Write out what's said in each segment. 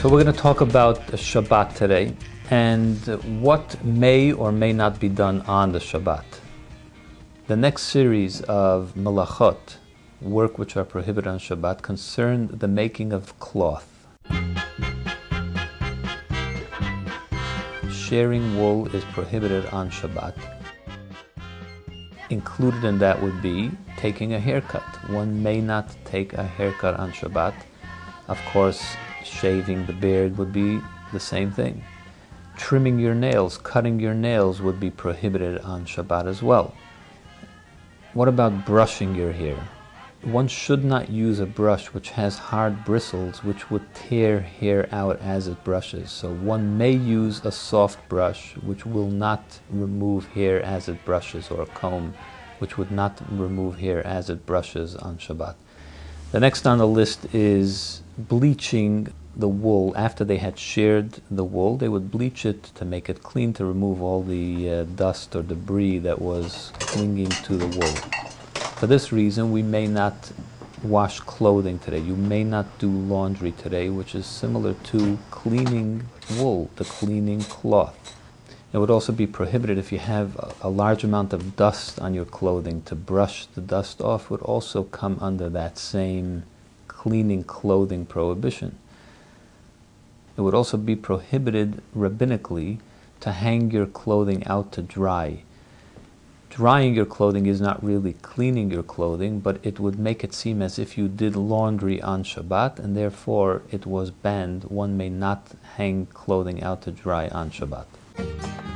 So we're going to talk about the Shabbat today and what may or may not be done on the Shabbat. The next series of malachot, work which are prohibited on Shabbat, concern the making of cloth. Shearing wool is prohibited on Shabbat. Included in that would be taking a haircut. One may not take a haircut on Shabbat. Of course, shaving the beard would be the same thing. Trimming your nails, cutting your nails would be prohibited on Shabbat as well. What about brushing your hair? One should not use a brush which has hard bristles which would tear hair out as it brushes. So one may use a soft brush which will not remove hair as it brushes, or a comb which would not remove hair as it brushes on Shabbat. The next on the list is bleaching the wool. After they had sheared the wool, they would bleach it to make it clean, to remove all the dust or debris that was clinging to the wool. For this reason, we may not wash clothing today. You may not do laundry today, which is similar to cleaning wool, the cleaning cloth. It would also be prohibited if you have a large amount of dust on your clothing. To brush the dust off would also come under that same cleaning clothing prohibition. It would also be prohibited rabbinically to hang your clothing out to dry. Drying your clothing is not really cleaning your clothing, but it would make it seem as if you did laundry on Shabbat, and therefore it was banned. One may not hang clothing out to dry on Shabbat.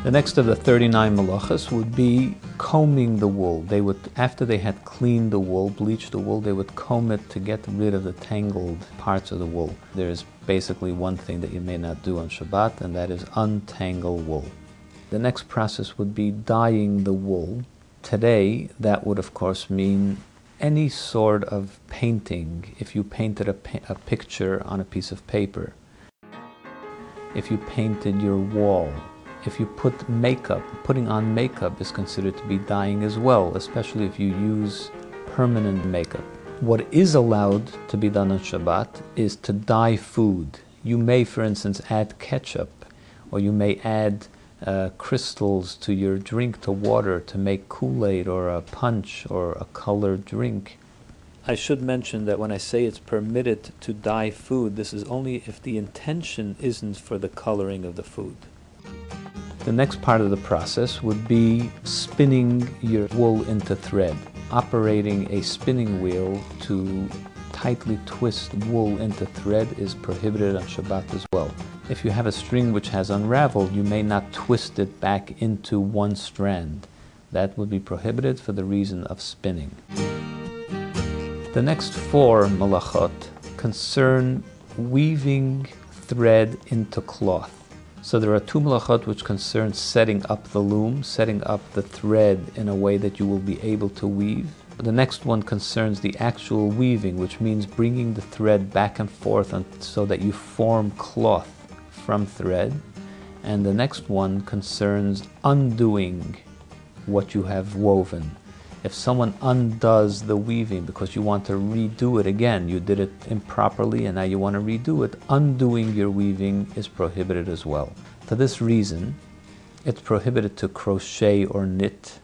The next of the 39 malachas would be combing the wool. They would, after they had cleaned the wool, bleached the wool, they would comb it to get rid of the tangled parts of the wool. There is basically one thing that you may not do on Shabbat, and that is untangle wool. The next process would be dyeing the wool. Today, that would of course mean any sort of painting. If you painted a picture on a piece of paper, if you painted your wall, if you put makeup, putting on makeup is considered to be dyeing as well, especially if you use permanent makeup. What is allowed to be done on Shabbat is to dye food. You may, for instance, add ketchup, or you may add crystals to your drink, to water, to make Kool-Aid or a punch or a colored drink. I should mention that when I say it's permitted to dye food, this is only if the intention isn't for the coloring of the food. The next part of the process would be spinning your wool into thread. Operating a spinning wheel to tightly twist wool into thread is prohibited on Shabbat as well. If you have a string which has unraveled, you may not twist it back into one strand. That would be prohibited for the reason of spinning. The next 4 malachot concern weaving thread into cloth. So there are 2 malachot which concern setting up the loom, setting up the thread in a way that you will be able to weave. The next one concerns the actual weaving, which means bringing the thread back and forth so that you form cloth from thread. And the next one concerns undoing what you have woven. If someone undoes the weaving because you want to redo it again, you did it improperly and now you want to redo it, undoing your weaving is prohibited as well. For this reason, it's prohibited to crochet or knit.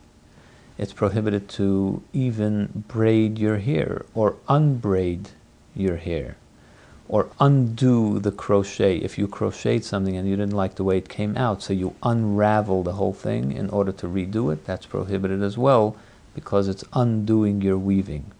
It's prohibited to even braid your hair or unbraid your hair or undo the crochet. If you crocheted something and you didn't like the way it came out, so you unravel the whole thing in order to redo it, that's prohibited as well, because it's undoing your weaving.